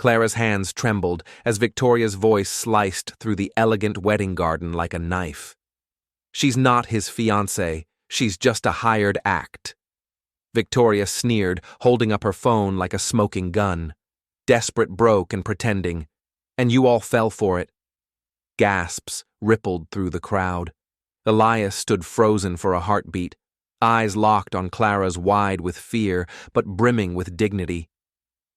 Clara's hands trembled as Victoria's voice sliced through the elegant wedding garden like a knife. She's not his fiancée, she's just a hired act. Victoria sneered, holding up her phone like a smoking gun. Desperate broke and pretending. And you all fell for it. Gasps rippled through the crowd. Elias stood frozen for a heartbeat, eyes locked on Clara's wide with fear, but brimming with dignity.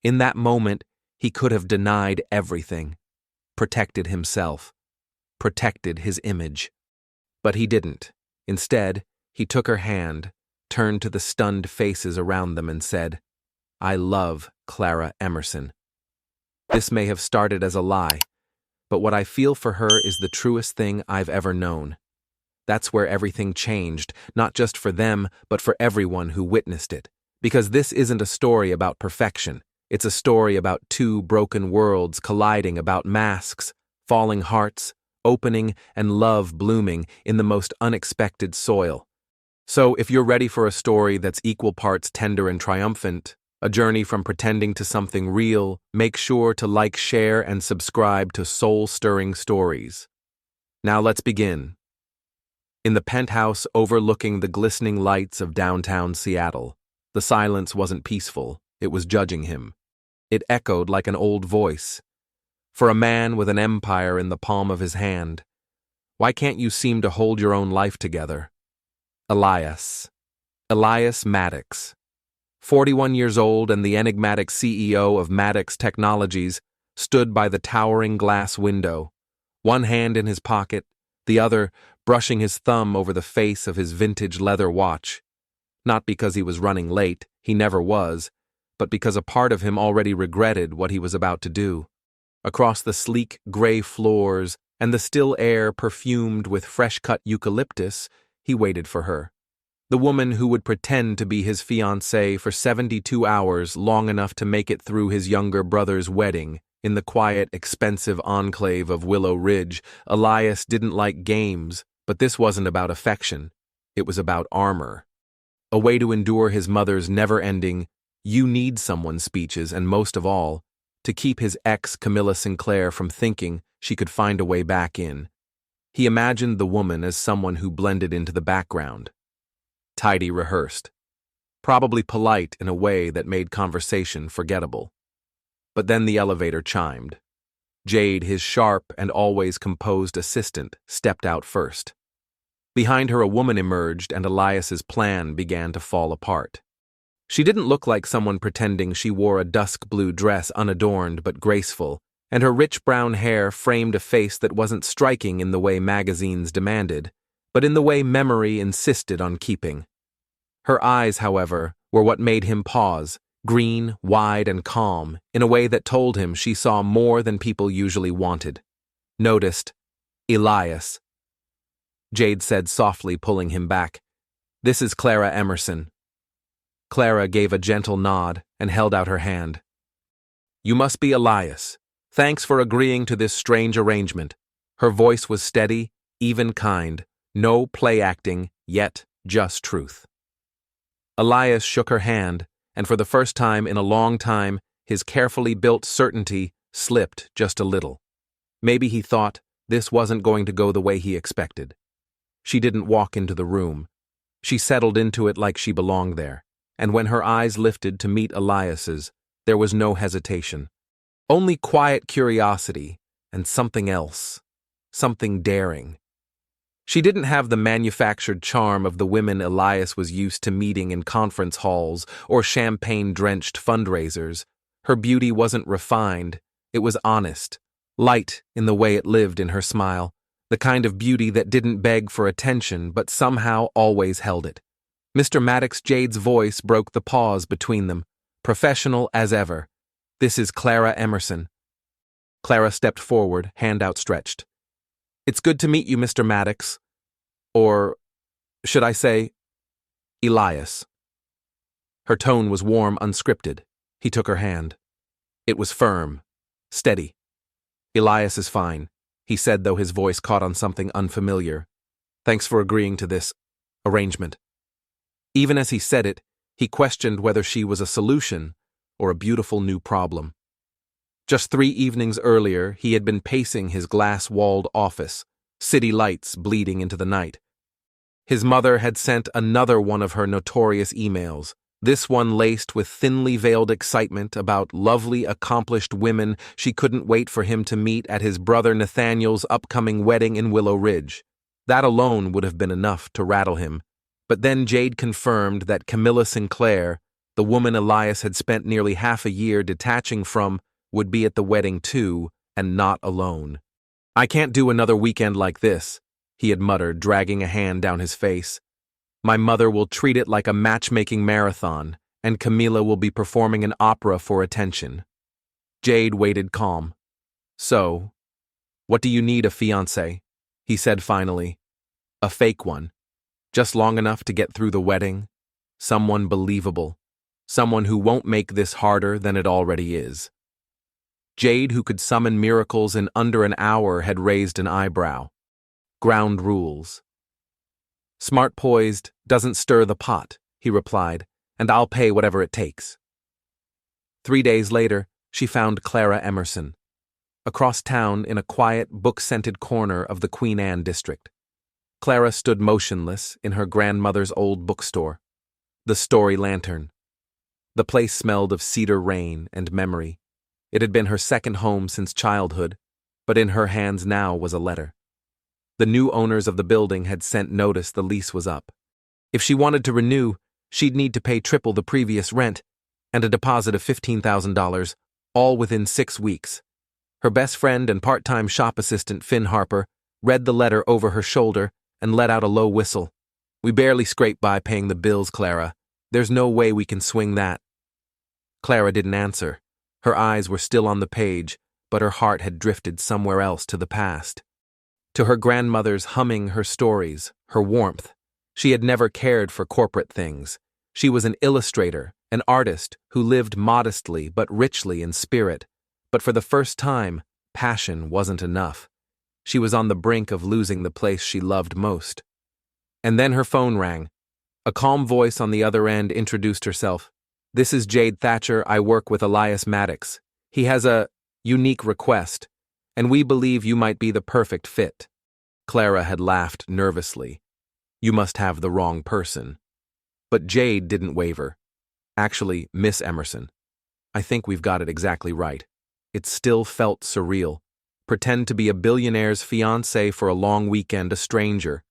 In that moment, he could have denied everything, protected himself, protected his image. But he didn't. Instead, he took her hand, turned to the stunned faces around them and said, "I love Clara Emerson." This may have started as a lie, but what I feel for her is the truest thing I've ever known. That's where everything changed, not just for them, but for everyone who witnessed it. Because this isn't a story about perfection. It's a story about two broken worlds colliding, about masks, falling hearts, opening, and love blooming in the most unexpected soil. So if you're ready for a story that's equal parts tender and triumphant, a journey from pretending to something real, make sure to like, share, and subscribe to Soul-Stirring Stories. Now let's begin. In the penthouse overlooking the glistening lights of downtown Seattle, the silence wasn't peaceful, it was judging him. It echoed like an old voice. For a man with an empire in the palm of his hand, why can't you seem to hold your own life together? Elias Maddox, 41 years old and the enigmatic CEO of Maddox Technologies, stood by the towering glass window, one hand in his pocket, the other brushing his thumb over the face of his vintage leather watch. Not because he was running late, he never was, but because a part of him already regretted what he was about to do. Across the sleek gray floors and the still air perfumed with fresh-cut eucalyptus, he waited for her. The woman who would pretend to be his fiancée for 72 hours, long enough to make it through his younger brother's wedding. In the quiet, expensive enclave of Willow Ridge, Elias didn't like games, but this wasn't about affection. It was about armor. A way to endure his mother's never-ending, "you need someone" speeches, and most of all, to keep his ex Camilla Sinclair from thinking she could find a way back in. He imagined the woman as someone who blended into the background. Tidy, rehearsed. Probably polite in a way that made conversation forgettable. But then the elevator chimed. Jade, his sharp and always composed assistant, stepped out first. Behind her a woman emerged and Elias's plan began to fall apart. She didn't look like someone pretending. She wore a dusk blue dress, unadorned but graceful, and her rich brown hair framed a face that wasn't striking in the way magazines demanded, but in the way memory insisted on keeping. Her eyes, however, were what made him pause, green, wide, and calm, in a way that told him she saw more than people usually wanted. Noticed. "Elias," Jade said softly, pulling him back. "This is Clara Emerson." Clara gave a gentle nod and held out her hand. "You must be Elias. Thanks for agreeing to this strange arrangement." Her voice was steady, even kind, no play acting, yet just truth. Elias shook her hand, and for the first time in a long time, his carefully built certainty slipped just a little. Maybe he thought this wasn't going to go the way he expected. She didn't walk into the room. She settled into it like she belonged there, and when her eyes lifted to meet Elias's, there was no hesitation. Only quiet curiosity and something else, something daring. She didn't have the manufactured charm of the women Elias was used to meeting in conference halls or champagne-drenched fundraisers. Her beauty wasn't refined, it was honest, light in the way it lived in her smile, the kind of beauty that didn't beg for attention but somehow always held it. Mr. Maddox, Jade's voice broke the pause between them, professional as ever. "This is Clara Emerson." Clara stepped forward, hand outstretched. "It's good to meet you, Mr. Maddox. Or, should I say, Elias." Her tone was warm, unscripted. He took her hand. It was firm, steady. "Elias is fine," he said, though his voice caught on something unfamiliar. "Thanks for agreeing to this arrangement." Even as he said it, he questioned whether she was a solution or a beautiful new problem. Just 3 evenings earlier, he had been pacing his glass-walled office, city lights bleeding into the night. His mother had sent another one of her notorious emails, this one laced with thinly veiled excitement about lovely, accomplished women she couldn't wait for him to meet at his brother Nathaniel's upcoming wedding in Willow Ridge. That alone would have been enough to rattle him. But then Jade confirmed that Camilla Sinclair, the woman Elias had spent nearly half a year detaching from, would be at the wedding too, and not alone. "I can't do another weekend like this," he had muttered, dragging a hand down his face. "My mother will treat it like a matchmaking marathon, and Camila will be performing an opera for attention." Jade waited calm. "So, what do you need a fiancé?" he said finally. "A fake one. Just long enough to get through the wedding. Someone believable. Someone who won't make this harder than it already is." Jade, who could summon miracles in under an hour, had raised an eyebrow. "Ground rules." "Smart poised, doesn't stir the pot," he replied, "and I'll pay whatever it takes." 3 days later, she found Clara Emerson, across town in a quiet, book-scented corner of the Queen Anne district. Clara stood motionless in her grandmother's old bookstore, the Story Lantern. The place smelled of cedar rain and memory. It had been her second home since childhood, but in her hands now was a letter. The new owners of the building had sent notice the lease was up. If she wanted to renew, she'd need to pay triple the previous rent and a deposit of $15,000, all within 6 weeks. Her best friend and part-time shop assistant, Finn Harper, read the letter over her shoulder and let out a low whistle. "We barely scrape by paying the bills, Clara. There's no way we can swing that." Clara didn't answer. Her eyes were still on the page, but her heart had drifted somewhere else to the past. To her grandmother's humming her stories, her warmth. She had never cared for corporate things. She was an illustrator, an artist who lived modestly but richly in spirit. But for the first time, passion wasn't enough. She was on the brink of losing the place she loved most. And then her phone rang. A calm voice on the other end introduced herself. "This is Jade Thatcher. I work with Elias Maddox. He has a unique request, and we believe you might be the perfect fit." Clara had laughed nervously. "You must have the wrong person." But Jade didn't waver. "Actually, Miss Emerson, I think we've got it exactly right." It still felt surreal. Pretend to be a billionaire's fiancé for a long weekend, a stranger.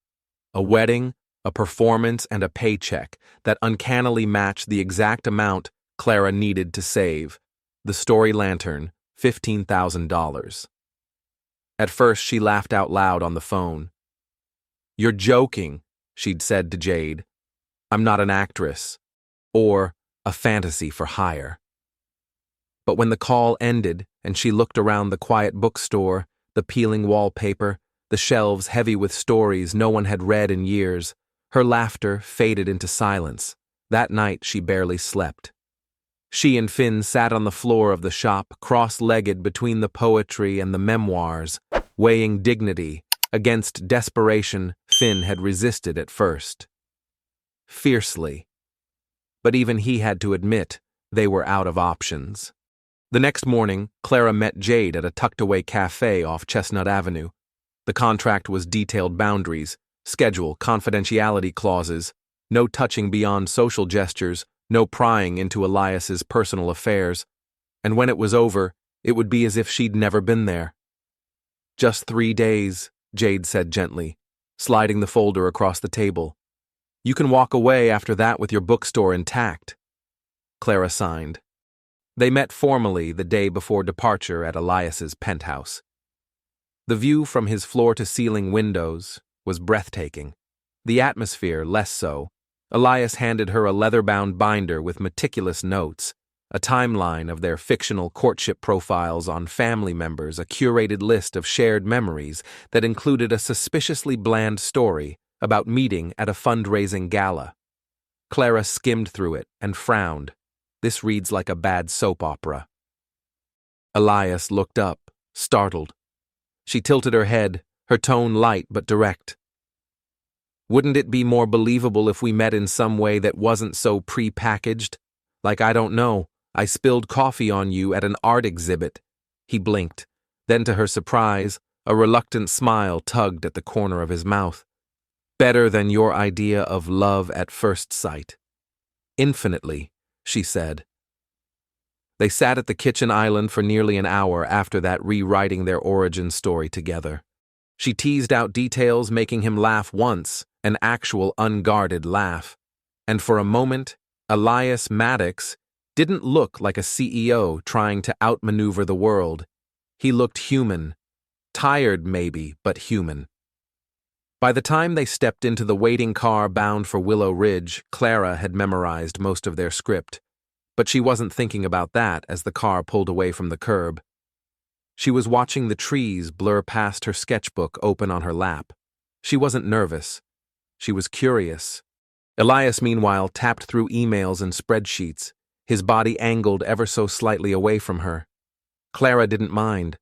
A wedding, a performance, and a paycheck that uncannily matched the exact amount Clara needed to save. The Story Lantern, $15,000. At first, she laughed out loud on the phone. "You're joking," she'd said to Jade. "I'm not an actress, or a fantasy for hire." But when the call ended and she looked around the quiet bookstore, the peeling wallpaper, the shelves heavy with stories no one had read in years, her laughter faded into silence. That night she barely slept. She and Finn sat on the floor of the shop, cross-legged between the poetry and the memoirs, weighing dignity against desperation Finn had resisted at first. Fiercely. But even he had to admit they were out of options. The next morning, Clara met Jade at a tucked-away cafe off Chestnut Avenue. The contract was detailed boundaries, schedule, confidentiality clauses, no touching beyond social gestures, no prying into Elias's personal affairs. And when it was over, it would be as if she'd never been there. "Just 3 days," Jade said gently, sliding the folder across the table. "You can walk away after that with your bookstore intact." Clara signed. They met formally the day before departure at Elias's penthouse. The view from his floor-to-ceiling windows was breathtaking. The atmosphere less so. Elias handed her a leather-bound binder with meticulous notes, a timeline of their fictional courtship profiles on family members, a curated list of shared memories that included a suspiciously bland story about meeting at a fundraising gala. Clara skimmed through it and frowned. This reads like a bad soap opera. Elias looked up, startled. She tilted her head, her tone light but direct. "Wouldn't it be more believable if we met in some way that wasn't so pre-packaged? Like, I don't know, I spilled coffee on you at an art exhibit. He blinked. Then, to her surprise, a reluctant smile tugged at the corner of his mouth. Better than your idea of love at first sight. Infinitely, she said. They sat at the kitchen island for nearly an hour after that, rewriting their origin story together. She teased out details, making him laugh once, an actual unguarded laugh. And for a moment, Elias Maddox didn't look like a CEO trying to outmaneuver the world. He looked human. Tired, maybe, but human. By the time they stepped into the waiting car bound for Willow Ridge, Clara had memorized most of their script. But she wasn't thinking about that as the car pulled away from the curb. She was watching the trees blur past her sketchbook open on her lap. She wasn't nervous. She was curious. Elias, meanwhile, tapped through emails and spreadsheets, his body angled ever so slightly away from her. Clara didn't mind.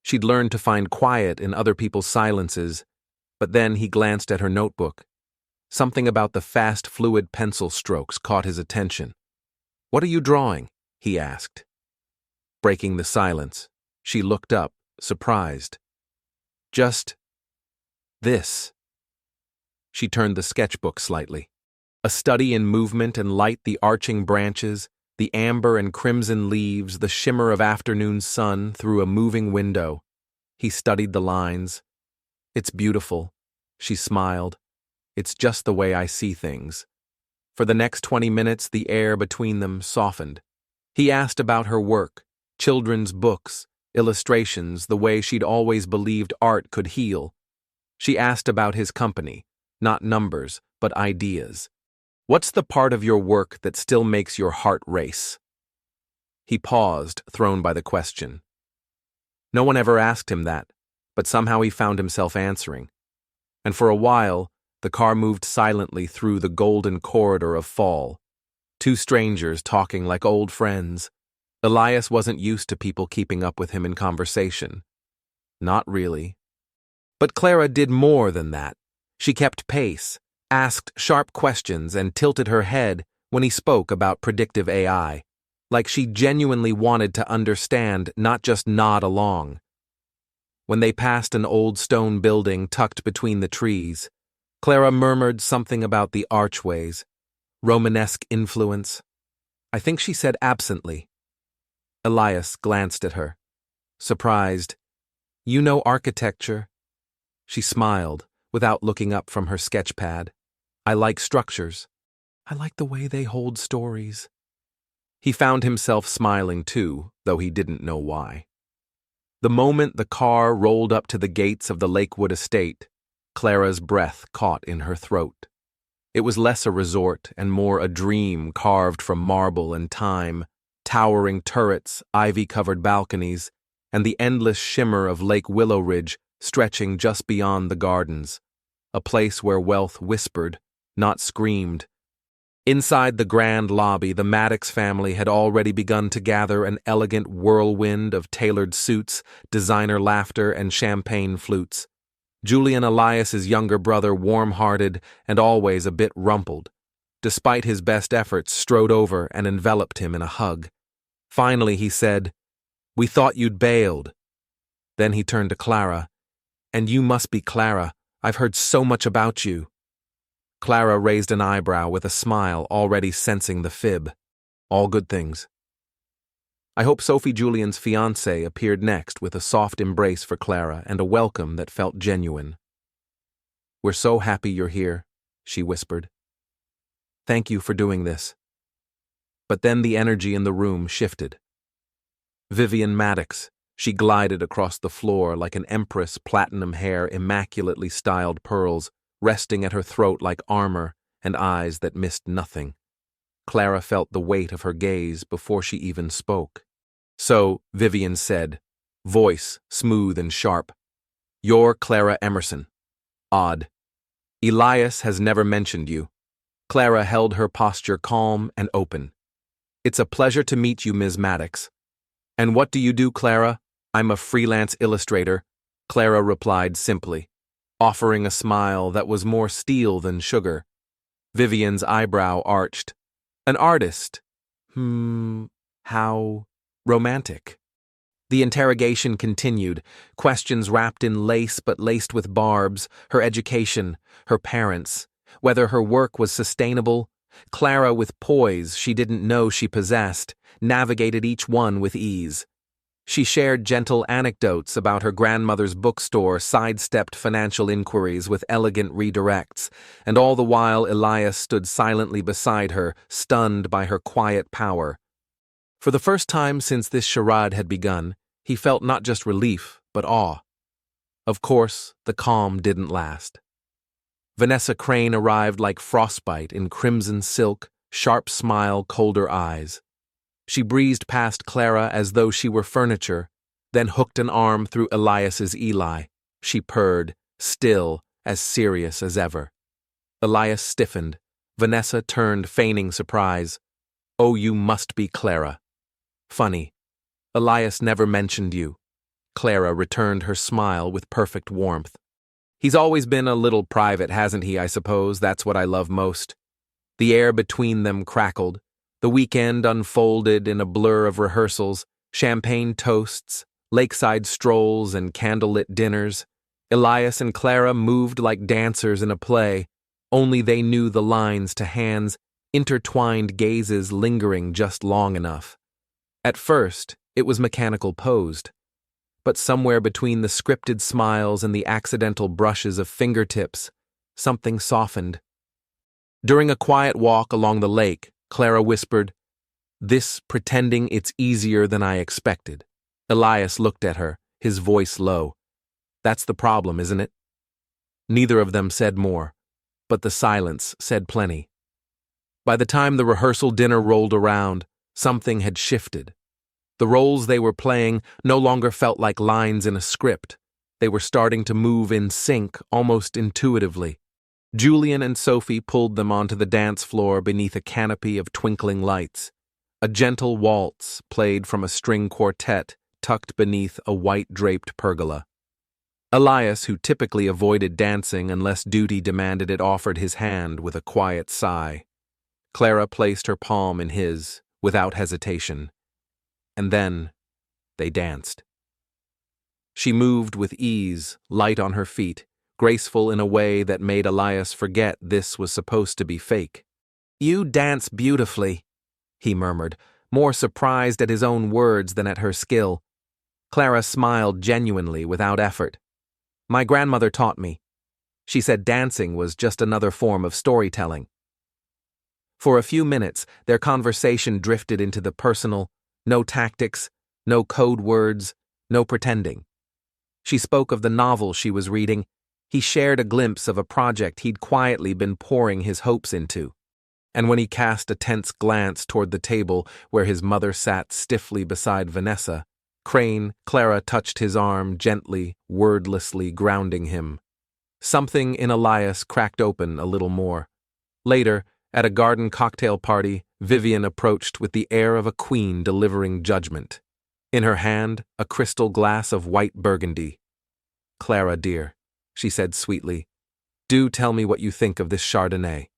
She'd learned to find quiet in other people's silences, but then he glanced at her notebook. Something about the fast, fluid pencil strokes caught his attention. "What are you drawing?" he asked. Breaking the silence, she looked up, surprised. "Just this." She turned the sketchbook slightly. A study in movement and light, the arching branches, the amber and crimson leaves, the shimmer of afternoon sun through a moving window. He studied the lines. "It's beautiful," she smiled. "It's just the way I see things." For the next 20 minutes, the air between them softened. He asked about her work, children's books, illustrations, the way she'd always believed art could heal. She asked about his company, not numbers, but ideas. "What's the part of your work that still makes your heart race?" He paused, thrown by the question. No one ever asked him that, but somehow he found himself answering. And for a while, the car moved silently through the golden corridor of fall. Two strangers talking like old friends. Elias wasn't used to people keeping up with him in conversation. Not really. But Clara did more than that. She kept pace, asked sharp questions, and tilted her head when he spoke about predictive AI, like she genuinely wanted to understand, not just nod along. When they passed an old stone building tucked between the trees, Clara murmured something about the archways, Romanesque influence. I think she said absently. Elias glanced at her, surprised. "You know architecture?" She smiled, without looking up from her sketch pad. "I like structures. I like the way they hold stories." He found himself smiling too, though he didn't know why. The moment the car rolled up to the gates of the Lakewood estate, Clara's breath caught in her throat. It was less a resort and more a dream carved from marble and time, towering turrets, ivy-covered balconies, and the endless shimmer of Lake Willow Ridge stretching just beyond the gardens, a place where wealth whispered, not screamed. Inside the grand lobby, the Maddox family had already begun to gather, an elegant whirlwind of tailored suits, designer laughter, and champagne flutes. Julian, Elias's younger brother, warm-hearted and always a bit rumpled, despite his best efforts, strode over and enveloped him in a hug. Finally, he said, "We thought you'd bailed." Then he turned to Clara. "And you must be Clara. I've heard so much about you." Clara raised an eyebrow with a smile, already sensing the fib. "All good things." I hope Sophie Julian's fiancé appeared next with a soft embrace for Clara and a welcome that felt genuine. "We're so happy you're here," she whispered. "Thank you for doing this." But then the energy in the room shifted. Vivian Maddox, she glided across the floor like an empress, platinum hair, immaculately styled pearls, resting at her throat like armor, and eyes that missed nothing. Clara felt the weight of her gaze before she even spoke. "So," Vivian said, voice smooth and sharp, "you're Clara Emerson. Odd. Elias has never mentioned you." Clara held her posture calm and open. "It's a pleasure to meet you, Ms. Maddox." "And what do you do, Clara?" "I'm a freelance illustrator," Clara replied simply, offering a smile that was more steel than sugar. Vivian's eyebrow arched. "An artist? How romantic." The interrogation continued, questions wrapped in lace but laced with barbs, her education, her parents, whether her work was sustainable. Clara, with poise she didn't know she possessed, navigated each one with ease. She shared gentle anecdotes about her grandmother's bookstore, sidestepped financial inquiries with elegant redirects, and all the while Elias stood silently beside her, stunned by her quiet power. For the first time since this charade had begun, he felt not just relief, but awe. Of course, the calm didn't last. Vanessa Crane arrived like frostbite in crimson silk, sharp smile, colder eyes. She breezed past Clara as though she were furniture, then hooked an arm through Elias's Eli. She purred, still, as serious as ever. Elias stiffened. Vanessa turned, feigning surprise. "Oh, you must be Clara." "Funny. Elias never mentioned you." Clara returned her smile with perfect warmth. "He's always been a little private, hasn't he, I suppose? That's what I love most." The air between them crackled. The weekend unfolded in a blur of rehearsals, champagne toasts, lakeside strolls, and candlelit dinners. Elias and Clara moved like dancers in a play, only they knew the lines to hands, intertwined gazes lingering just long enough. At first, it was mechanical posed, but somewhere between the scripted smiles and the accidental brushes of fingertips, something softened. During a quiet walk along the lake, Clara whispered, "This pretending it's easier than I expected." Elias looked at her, his voice low. "That's the problem, isn't it?" Neither of them said more, but the silence said plenty. By the time the rehearsal dinner rolled around, something had shifted. The roles they were playing no longer felt like lines in a script. They were starting to move in sync, almost intuitively. Julian and Sophie pulled them onto the dance floor beneath a canopy of twinkling lights. A gentle waltz played from a string quartet tucked beneath a white-draped pergola. Elias, who typically avoided dancing unless duty demanded it, offered his hand with a quiet sigh. Clara placed her palm in his, without hesitation. And then they danced. She moved with ease, light on her feet, graceful in a way that made Elias forget this was supposed to be fake. "You dance beautifully," he murmured, more surprised at his own words than at her skill. Clara smiled genuinely, without effort. "My grandmother taught me." She said dancing was just another form of storytelling. For a few minutes, their conversation drifted into the personal, no tactics, no code words, no pretending. She spoke of the novel she was reading. He shared a glimpse of a project he'd quietly been pouring his hopes into. And when he cast a tense glance toward the table where his mother sat stiffly beside Vanessa Crane, Clara touched his arm gently, wordlessly grounding him. Something in Elias cracked open a little more. Later, at a garden cocktail party, Vivian approached with the air of a queen delivering judgment. In her hand, a crystal glass of white burgundy. "Clara, dear," she said sweetly, "do tell me what you think of this Chardonnay."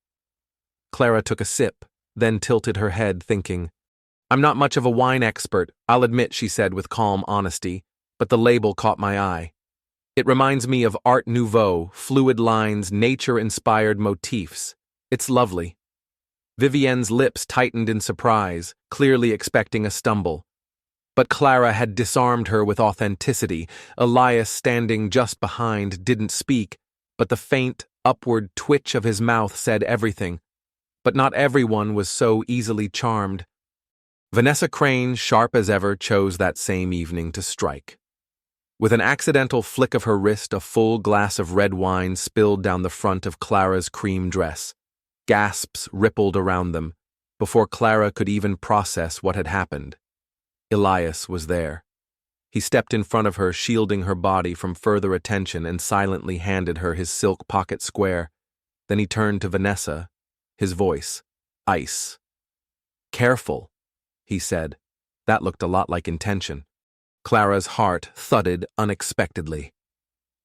Clara took a sip, then tilted her head, thinking. "I'm not much of a wine expert, I'll admit," she said with calm honesty, "but the label caught my eye. It reminds me of Art Nouveau, fluid lines, nature-inspired motifs. It's lovely." Vivienne's lips tightened in surprise, clearly expecting a stumble. But Clara had disarmed her with authenticity. Elias, standing just behind, didn't speak, but the faint, upward twitch of his mouth said everything. But not everyone was so easily charmed. Vanessa Crane, sharp as ever, chose that same evening to strike. With an accidental flick of her wrist, a full glass of red wine spilled down the front of Clara's cream dress. Gasps rippled around them, before Clara could even process what had happened. Elias was there. He stepped in front of her, shielding her body from further attention, and silently handed her his silk pocket square. Then he turned to Vanessa, his voice ice. "Careful," he said. That looked a lot like intention. Clara's heart thudded unexpectedly.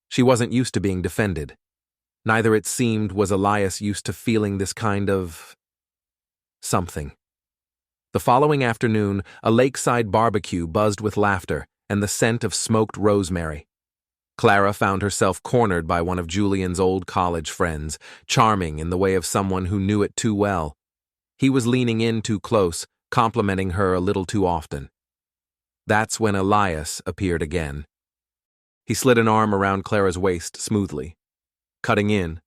She wasn't used to being defended. Neither, it seemed, was Elias used to feeling this kind of something. The following afternoon, a lakeside barbecue buzzed with laughter, and the scent of smoked rosemary. Clara found herself cornered by one of Julian's old college friends, charming in the way of someone who knew it too well. He was leaning in too close, complimenting her a little too often. That's when Elias appeared again. He slid an arm around Clara's waist smoothly. Cutting in.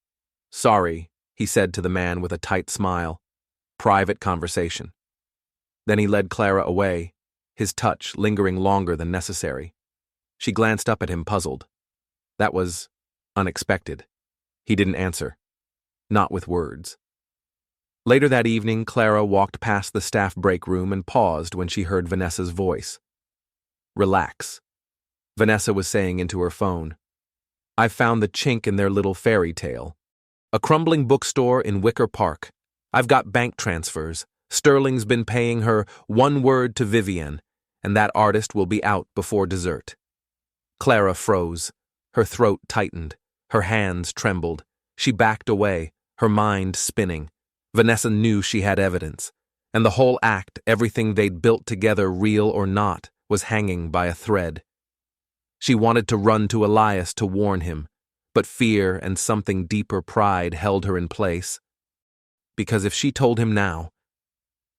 "Sorry," he said to the man with a tight smile. "Private conversation." Then he led Clara away, his touch lingering longer than necessary. She glanced up at him, puzzled. That was unexpected. He didn't answer. Not with words. Later that evening, Clara walked past the staff break room and paused when she heard Vanessa's voice. "Relax," Vanessa was saying into her phone. "I've found the chink in their little fairy tale. A crumbling bookstore in Wicker Park. I've got bank transfers. Sterling's been paying her 1 word to Vivian, and that artist will be out before dessert." Clara froze. Her throat tightened. Her hands trembled. She backed away, her mind spinning. Vanessa knew she had evidence, and the whole act, everything they'd built together, real or not, was hanging by a thread. She wanted to run to Elias to warn him, but fear and something deeper pride held her in place. Because if she told him now,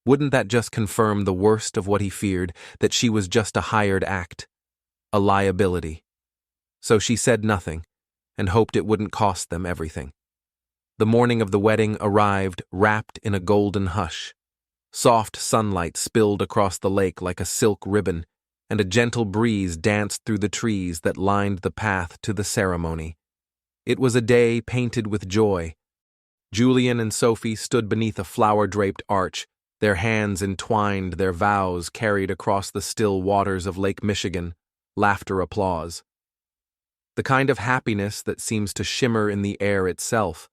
wouldn't that just confirm the worst of what he feared, that she was just a hired act, a liability? So she said nothing, and hoped it wouldn't cost them everything. The morning of the wedding arrived wrapped in a golden hush. Soft sunlight spilled across the lake like a silk ribbon, and a gentle breeze danced through the trees that lined the path to the ceremony. It was a day painted with joy. Julian and Sophie stood beneath a flower-draped arch, their hands entwined, their vows carried across the still waters of Lake Michigan, laughter, applause. The kind of happiness that seems to shimmer in the air itself.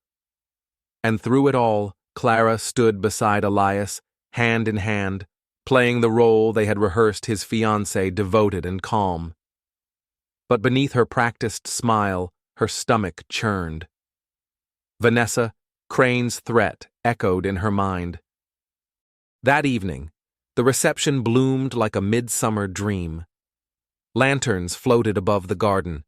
And through it all, Clara stood beside Elias, hand in hand, playing the role they had rehearsed, his fiancée, devoted and calm. But beneath her practiced smile, her stomach churned. Vanessa, Crane's threat echoed in her mind. That evening, the reception bloomed like a midsummer dream. Lanterns floated above the garden.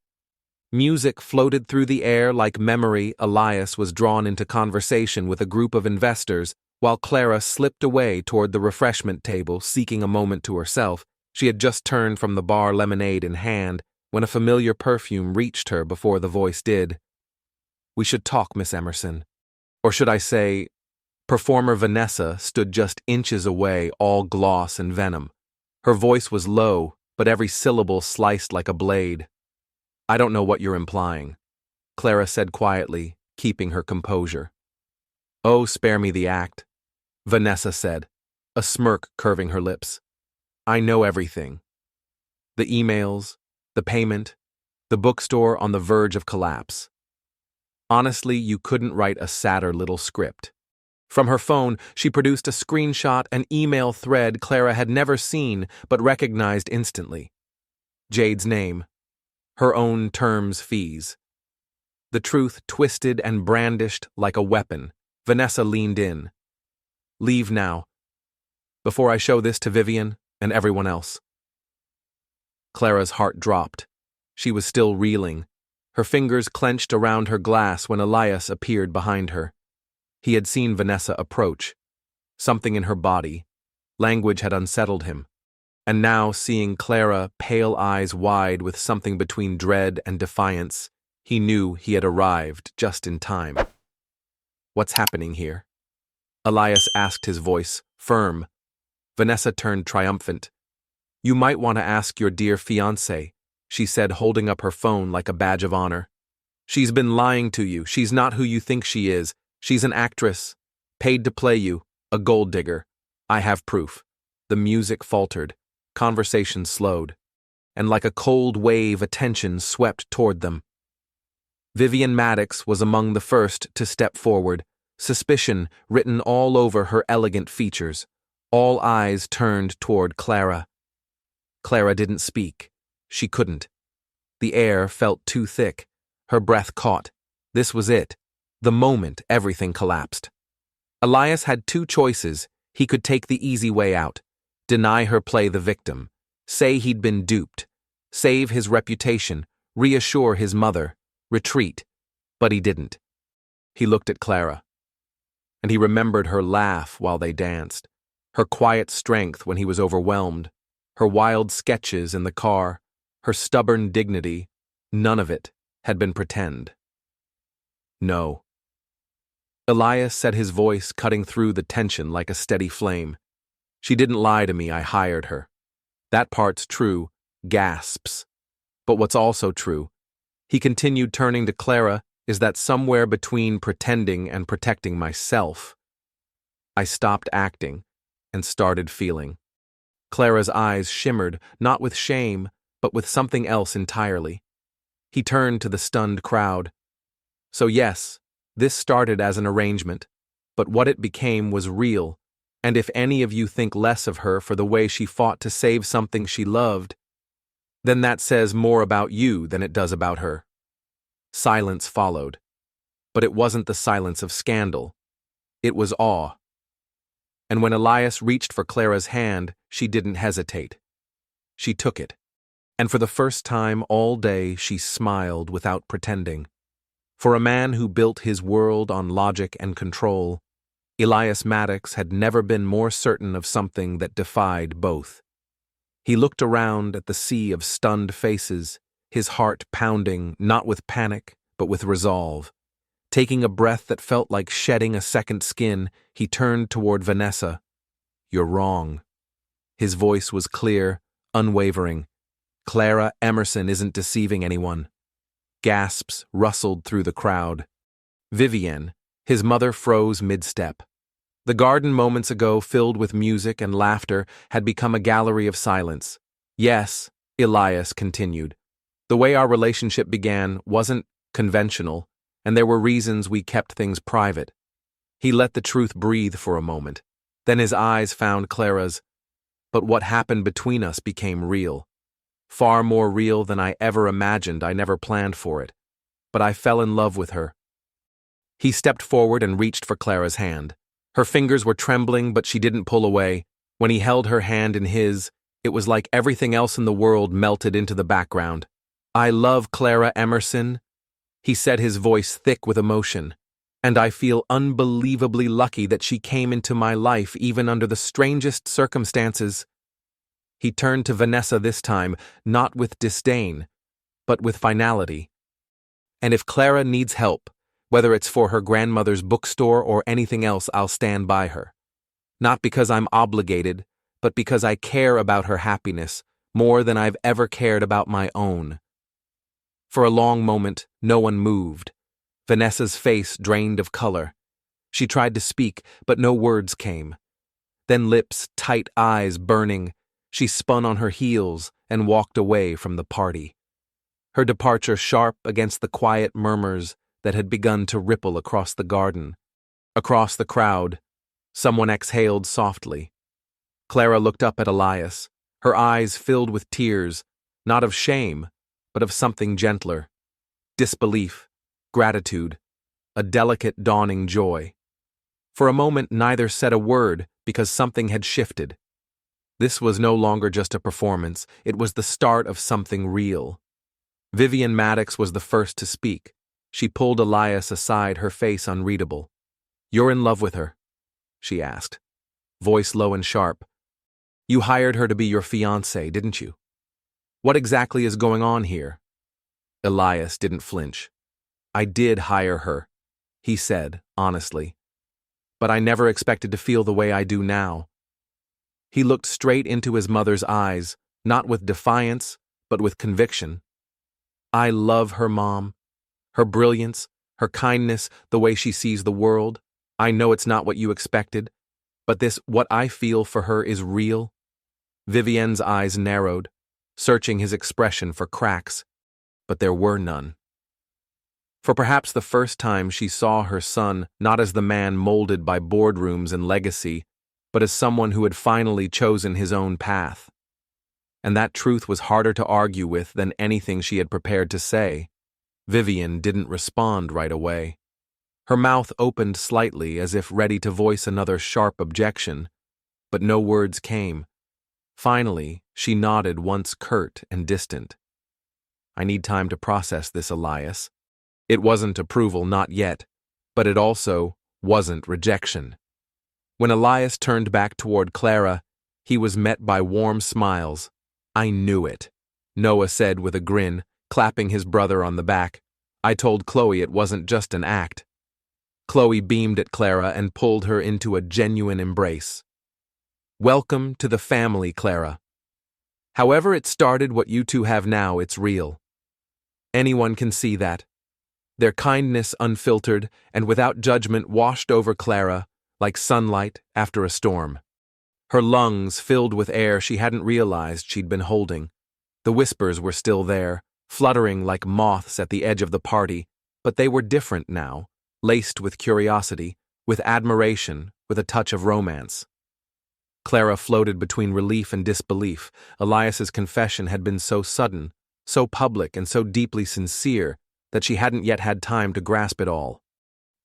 Music floated through the air like memory. Elias was drawn into conversation with a group of investors, while Clara slipped away toward the refreshment table, seeking a moment to herself. She had just turned from the bar, lemonade in hand, when a familiar perfume reached her before the voice did. "We should talk, Miss Emerson. Or should I say..." Performer Vanessa stood just inches away, all gloss and venom. Her voice was low, but every syllable sliced like a blade. "I don't know what you're implying," Clara said quietly, keeping her composure. "Oh, spare me the act," Vanessa said, a smirk curving her lips. "I know everything. The emails, the payment, the bookstore on the verge of collapse. Honestly, you couldn't write a sadder little script." From her phone, she produced a screenshot, an email thread Clara had never seen but recognized instantly. Jade's name. Her own terms, fees. The truth twisted and brandished like a weapon. Vanessa leaned in. "Leave now, before I show this to Vivian and everyone else." Clara's heart dropped. She was still reeling. Her fingers clenched around her glass when Elias appeared behind her. He had seen Vanessa approach. Something in her body. Language had unsettled him. And now, seeing Clara, pale eyes wide with something between dread and defiance, he knew he had arrived just in time. "What's happening here?" Elias asked, his voice firm. Vanessa turned triumphant. "You might want to ask your dear fiancée," she said, holding up her phone like a badge of honor. "She's been lying to you. She's not who you think she is. She's an actress, paid to play you, a gold digger. I have proof." The music faltered. Conversation slowed. And like a cold wave, attention swept toward them. Vivian Maddox was among the first to step forward, suspicion written all over her elegant features. All eyes turned toward Clara. Clara didn't speak. She couldn't. The air felt too thick. Her breath caught. This was it. The moment everything collapsed. Elias had 2 choices. He could take the easy way out. Deny her, play the victim. Say he'd been duped. save his reputation, reassure his mother, retreat. But he didn't. He looked at Clara. And he remembered her laugh while they danced, her quiet strength when he was overwhelmed, her wild sketches in the car, her stubborn dignity. None of it had been pretend. No. Elias said, his voice cutting through the tension like a steady flame. She didn't lie to me, I hired her. That part's true, gasps. But what's also true, he continued, turning to Clara, is that somewhere between pretending and protecting myself, I stopped acting and started feeling. Clara's eyes shimmered, not with shame, but with something else entirely. He turned to the stunned crowd. So yes, this started as an arrangement, but what it became was real, and if any of you think less of her for the way she fought to save something she loved, then that says more about you than it does about her. Silence followed, but it wasn't the silence of scandal. It was awe. And when Elias reached for Clara's hand, she didn't hesitate. She took it, and for the first time all day she smiled without pretending. For a man who built his world on logic and control, Elias Maddox had never been more certain of something that defied both. He looked around at the sea of stunned faces, his heart pounding not with panic, but with resolve. Taking a breath that felt like shedding a second skin, he turned toward Vanessa. You're wrong. His voice was clear, unwavering. Clara Emerson isn't deceiving anyone. Gasps rustled through the crowd. Vivienne, his mother, froze mid-step. The garden moments ago, filled with music and laughter, had become a gallery of silence. Yes, Elias continued. The way our relationship began wasn't conventional, and there were reasons we kept things private. He let the truth breathe for a moment. Then his eyes found Clara's. But what happened between us became real. Far more real than I ever imagined. I never planned for it. But I fell in love with her. He stepped forward and reached for Clara's hand. Her fingers were trembling, but she didn't pull away. When he held her hand in his, it was like everything else in the world melted into the background. I love Clara Emerson, he said, his voice thick with emotion. And I feel unbelievably lucky that she came into my life even under the strangest circumstances. He turned to Vanessa this time, not with disdain, but with finality. And if Clara needs help, whether it's for her grandmother's bookstore or anything else, I'll stand by her. Not because I'm obligated, but because I care about her happiness more than I've ever cared about my own. For a long moment, no one moved. Vanessa's face drained of color. She tried to speak, but no words came. Then lips, tight eyes burning, she spun on her heels and walked away from the party. Her departure sharp against the quiet murmurs that had begun to ripple across the garden. Across the crowd, someone exhaled softly. Clara looked up at Elias, her eyes filled with tears, not of shame, but of something gentler. Disbelief, gratitude, a delicate dawning joy. For a moment neither said a word because something had shifted. This was no longer just a performance, it was the start of something real. Vivienne Maddox was the first to speak. She pulled Elias aside, her face unreadable. You're in love with her? She asked, voice low and sharp. You hired her to be your fiancée, didn't you? What exactly is going on here? Elias didn't flinch. I did hire her, he said, honestly. But I never expected to feel the way I do now. He looked straight into his mother's eyes, not with defiance, but with conviction. I love her, Mom. Her brilliance, her kindness, the way she sees the world. I know it's not what you expected, but what I feel for her is real. Vivienne's eyes narrowed, searching his expression for cracks, but there were none. For perhaps the first time she saw her son not as the man molded by boardrooms and legacy, but as someone who had finally chosen his own path. And that truth was harder to argue with than anything she had prepared to say. Vivienne didn't respond right away. Her mouth opened slightly as if ready to voice another sharp objection, but no words came. Finally, she nodded, once curt and distant. I need time to process this, Elias. It wasn't approval, not yet, but it also wasn't rejection. When Elias turned back toward Clara, he was met by warm smiles. I knew it, Noah said with a grin, clapping his brother on the back. I told Chloe it wasn't just an act. Chloe beamed at Clara and pulled her into a genuine embrace. Welcome to the family, Clara. However it started, what you two have now, it's real. Anyone can see that. Their kindness, unfiltered and without judgment, washed over Clara like sunlight after a storm. Her lungs filled with air she hadn't realized she'd been holding. The whispers were still there, fluttering like moths at the edge of the party, but they were different now, laced with curiosity, with admiration, with a touch of romance. Clara floated between relief and disbelief. Elias's confession had been so sudden, so public, and so deeply sincere that she hadn't yet had time to grasp it all.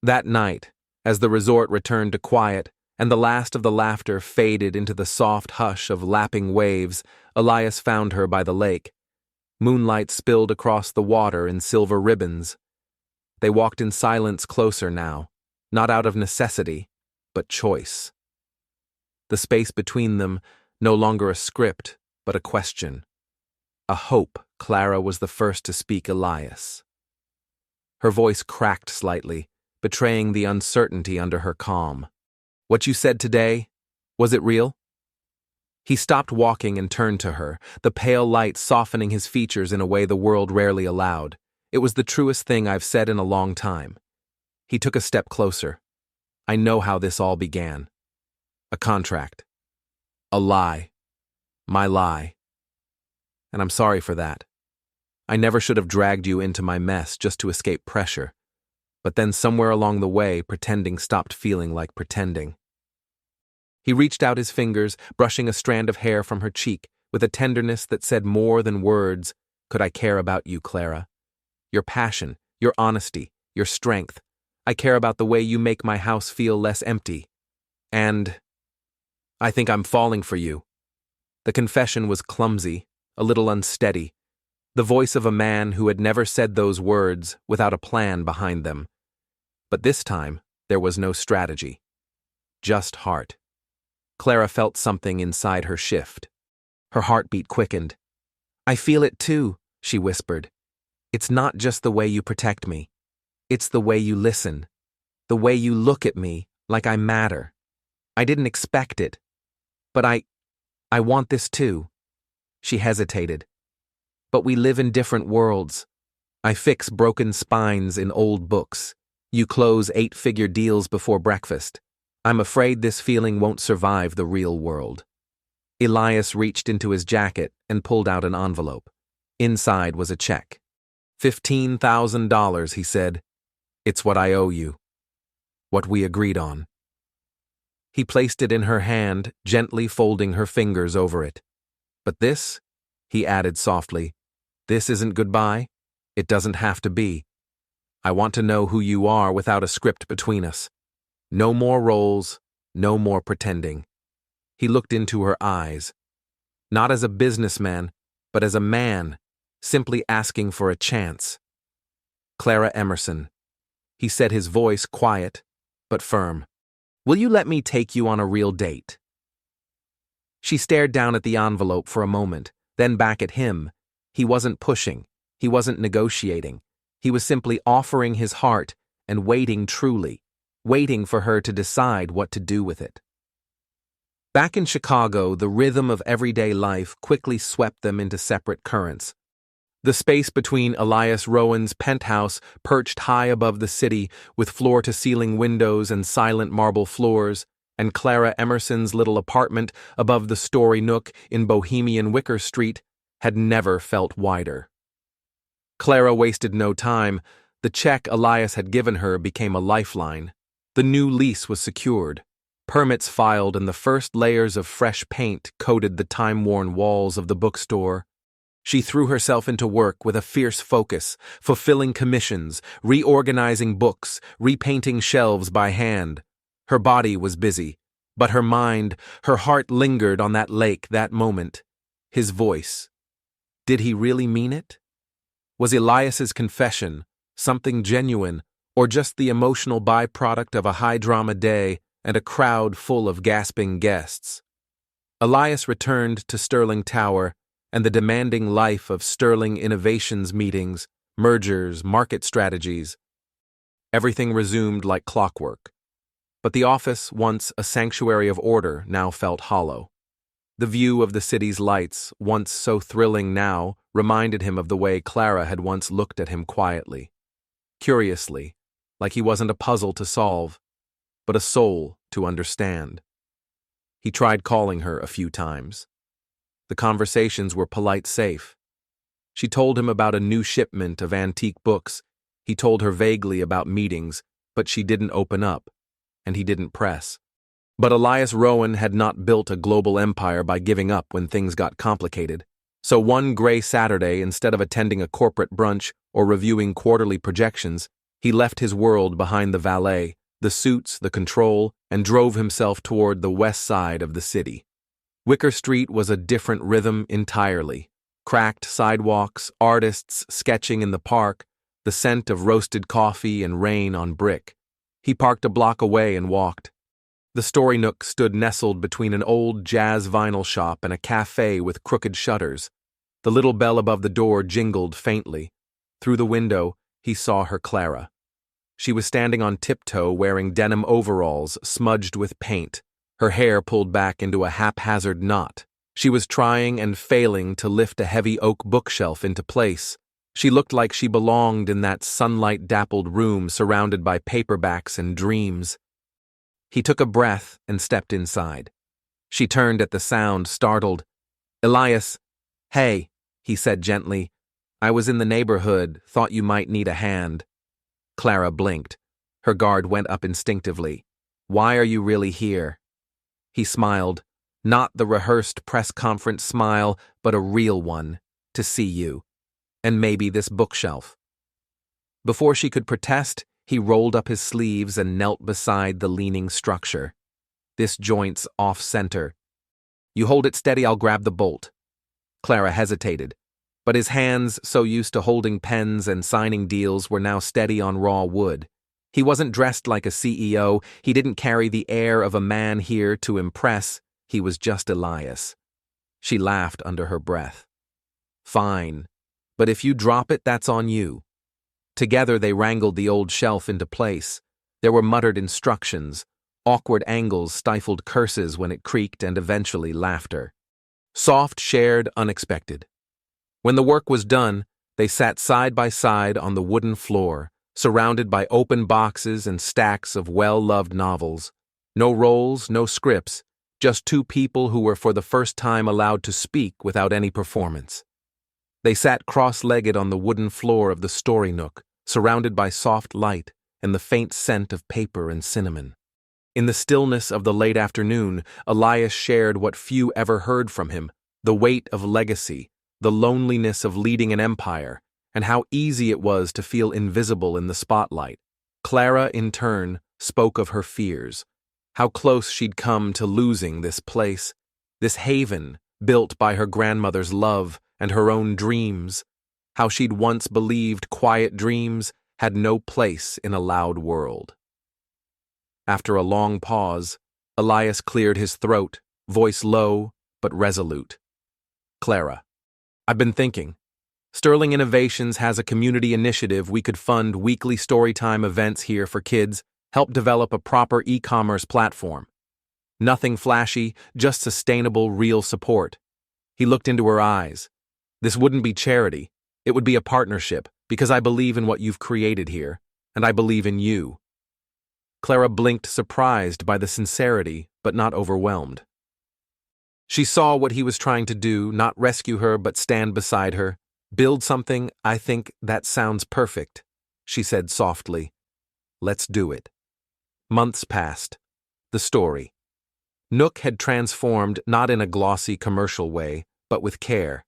That night, as the resort returned to quiet and the last of the laughter faded into the soft hush of lapping waves, Elias found her by the lake. Moonlight spilled across the water in silver ribbons. They walked in silence closer now, not out of necessity, but choice. The space between them, no longer a script, but a question. A hope. Clara was the first to speak. Elias. Her voice cracked slightly, betraying the uncertainty under her calm. What you said today, was it real? He stopped walking and turned to her, the pale light softening his features in a way the world rarely allowed. It was the truest thing I've said in a long time. He took a step closer. I know how this all began. A contract. A lie. My lie. And I'm sorry for that. I never should have dragged you into my mess just to escape pressure. But then somewhere along the way, pretending stopped feeling like pretending. He reached out his fingers, brushing a strand of hair from her cheek, with a tenderness that said more than words. Could I care about you, Clara? Your passion, your honesty, your strength. I care about the way you make my house feel less empty. And I think I'm falling for you. The confession was clumsy, a little unsteady. The voice of a man who had never said those words without a plan behind them. But this time, there was no strategy. Just heart. Clara felt something inside her shift. Her heartbeat quickened. I feel it too, she whispered. It's not just the way you protect me. It's the way you listen. The way you look at me like I matter. I didn't expect it. But I want this too. She hesitated. But we live in different worlds. I fix broken spines in old books. You close 8-figure deals before breakfast. I'm afraid this feeling won't survive the real world. Elias reached into his jacket and pulled out an envelope. Inside was a check. $15,000, he said. It's what I owe you. What we agreed on. He placed it in her hand, gently folding her fingers over it. But this, he added softly, this isn't goodbye. It doesn't have to be. I want to know who you are without a script between us. No more roles, no more pretending. He looked into her eyes. Not as a businessman, but as a man, simply asking for a chance. Clara Emerson. He said, his voice quiet, but firm. Will you let me take you on a real date? She stared down at the envelope for a moment, then back at him. He wasn't pushing. He wasn't negotiating. He was simply offering his heart and waiting truly, waiting for her to decide what to do with it. Back in Chicago, the rhythm of everyday life quickly swept them into separate currents. The space between Elias Rowan's penthouse, perched high above the city with floor-to-ceiling windows and silent marble floors, and Clara Emerson's little apartment above the story nook in bohemian Wicker Street, had never felt wider. Clara wasted no time. The check Elias had given her became a lifeline. The new lease was secured. Permits filed and the first layers of fresh paint coated the time-worn walls of the bookstore. She threw herself into work with a fierce focus, fulfilling commissions, reorganizing books, repainting shelves by hand. Her body was busy, But her mind, her heart lingered on that lake, that moment. His voice. Did he really mean it? Was Elias's confession something genuine, or just the emotional byproduct of a high-drama day and a crowd full of gasping guests? Elias returned to Sterling Tower and the demanding life of Sterling Innovations meetings, mergers, market strategies. Everything resumed like clockwork. But the office, once a sanctuary of order, now felt hollow. The view of the city's lights, once so thrilling now, reminded him of the way Clara had once looked at him quietly, curiously, like he wasn't a puzzle to solve, but a soul to understand. He tried calling her a few times. The conversations were polite safe. She told him about a new shipment of antique books. He told her vaguely about meetings, but she didn't open up, and he didn't press. But Elias Rowan had not built a global empire by giving up when things got complicated. So one gray Saturday, instead of attending a corporate brunch or reviewing quarterly projections, he left his world behind the valet, the suits, the control, and drove himself toward the west side of the city. Wicker Street was a different rhythm entirely. Cracked sidewalks, artists sketching in the park, the scent of roasted coffee and rain on brick. He parked a block away and walked. The Story Nook stood nestled between an old jazz vinyl shop and a cafe with crooked shutters. The little bell above the door jingled faintly. Through the window, he saw her Clara. She was standing on tiptoe wearing denim overalls smudged with paint, her hair pulled back into a haphazard knot. She was trying and failing to lift a heavy oak bookshelf into place. She looked like she belonged in that sunlight-dappled room surrounded by paperbacks and dreams. He took a breath and stepped inside. She turned at the sound, startled. "Elias, hey," he said gently. "I was in the neighborhood, thought you might need a hand." Clara blinked. Her guard went up instinctively. "Why are you really here?" He smiled, not the rehearsed press conference smile, but a real one, "To see you. And maybe this bookshelf." Before she could protest, he rolled up his sleeves and knelt beside the leaning structure. "This joint's off-center. You hold it steady, I'll grab the bolt." Clara hesitated, but his hands, so used to holding pens and signing deals, were now steady on raw wood. He wasn't dressed like a CEO, he didn't carry the air of a man here to impress, he was just Elias. She laughed under her breath. "Fine. But if you drop it, that's on you." Together they wrangled the old shelf into place. There were muttered instructions, awkward angles stifled curses when it creaked, and eventually laughter. Soft, shared, unexpected. When the work was done, they sat side by side on the wooden floor, surrounded by open boxes and stacks of well-loved novels. No roles, no scripts, just two people who were for the first time allowed to speak without any performance. They sat cross-legged on the wooden floor of the Story Nook, surrounded by soft light and the faint scent of paper and cinnamon. In the stillness of the late afternoon, Elias shared what few ever heard from him, the weight of legacy, the loneliness of leading an empire, and how easy it was to feel invisible in the spotlight. Clara, in turn, spoke of her fears, how close she'd come to losing this place, this haven built by her grandmother's love and her own dreams, how she'd once believed quiet dreams had no place in a loud world. After a long pause, Elias cleared his throat, voice low but resolute. "Clara, I've been thinking. Sterling Innovations has a community initiative. We could fund weekly storytime events here for kids, help develop a proper e-commerce platform. Nothing flashy, just sustainable, real support." He looked into her eyes. "This wouldn't be charity. It would be a partnership, because I believe in what you've created here, and I believe in you." Clara blinked, surprised by the sincerity, but not overwhelmed. She saw what he was trying to do, not rescue her, but stand beside her. "Build something, I think that sounds perfect," she said softly. "Let's do it." Months passed. The story. Nook had transformed not in a glossy commercial way, but with care.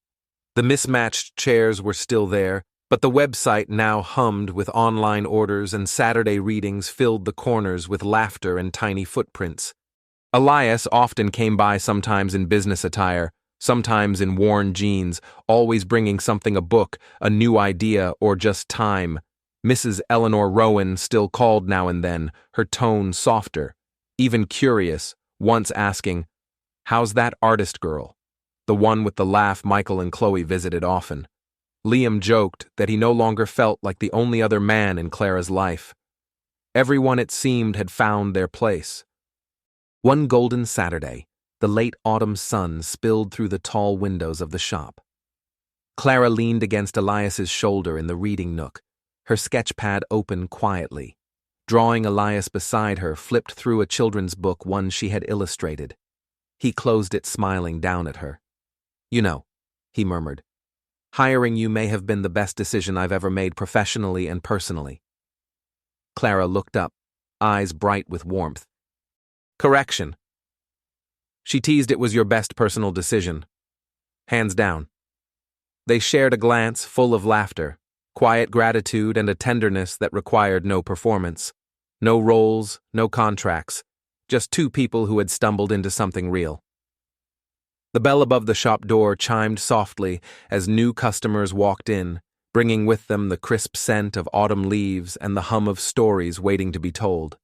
The mismatched chairs were still there, but the website now hummed with online orders, and Saturday readings filled the corners with laughter and tiny footprints. Elias often came by, sometimes in business attire, sometimes in worn jeans, always bringing something: a book, a new idea, or just time. Mrs. Eleanor Rowan still called now and then, her tone softer, even curious, once asking, "How's that artist girl?" The one with the laugh Michael and Chloe visited often. Liam joked that he no longer felt like the only other man in Clara's life. Everyone, it seemed, had found their place. One golden Saturday, the late autumn sun spilled through the tall windows of the shop. Clara leaned against Elias's shoulder in the reading nook, her sketchpad open quietly. Drawing Elias beside her, flipped through a children's book, one she had illustrated. He closed it, smiling down at her. "You know," he murmured, "hiring you may have been the best decision I've ever made, professionally and personally." Clara looked up, eyes bright with warmth. "Correction." She teased, "It was your best personal decision. Hands down." They shared a glance full of laughter, quiet gratitude, and a tenderness that required no performance. No roles, no contracts, just two people who had stumbled into something real. The bell above the shop door chimed softly as new customers walked in, bringing with them the crisp scent of autumn leaves and the hum of stories waiting to be told.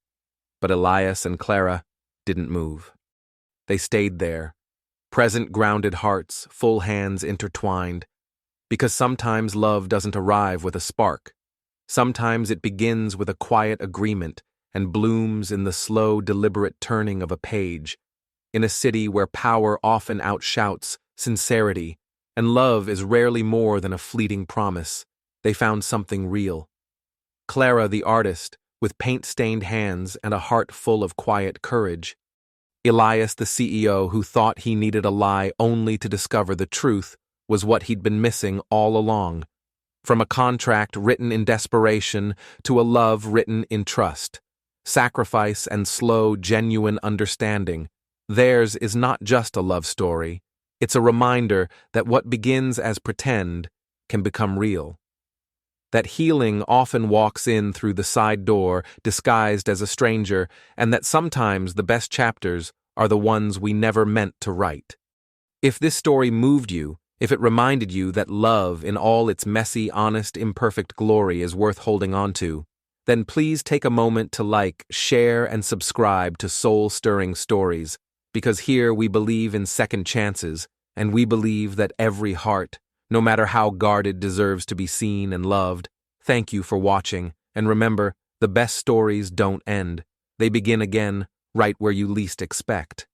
But Elias and Clara didn't move. They stayed there, present, grounded hearts, full hands intertwined. Because sometimes love doesn't arrive with a spark. Sometimes it begins with a quiet agreement and blooms in the slow, deliberate turning of a page. In a city where power often outshouts sincerity, and love is rarely more than a fleeting promise, they found something real. Clara, the artist, with paint-stained hands and a heart full of quiet courage. Elias, the CEO, who thought he needed a lie only to discover the truth was what he'd been missing all along. From a contract written in desperation to a love written in trust, sacrifice, and slow, genuine understanding, theirs is not just a love story. It's a reminder that what begins as pretend can become real. That healing often walks in through the side door, disguised as a stranger, and that sometimes the best chapters are the ones we never meant to write. If this story moved you, if it reminded you that love in all its messy, honest, imperfect glory is worth holding on to, then please take a moment to like, share, and subscribe to Soul-Stirring Stories, because here we believe in second chances, and we believe that every heart, no matter how guarded, deserves to be seen and loved. Thank you for watching, and remember, the best stories don't end. They begin again, right where you least expect.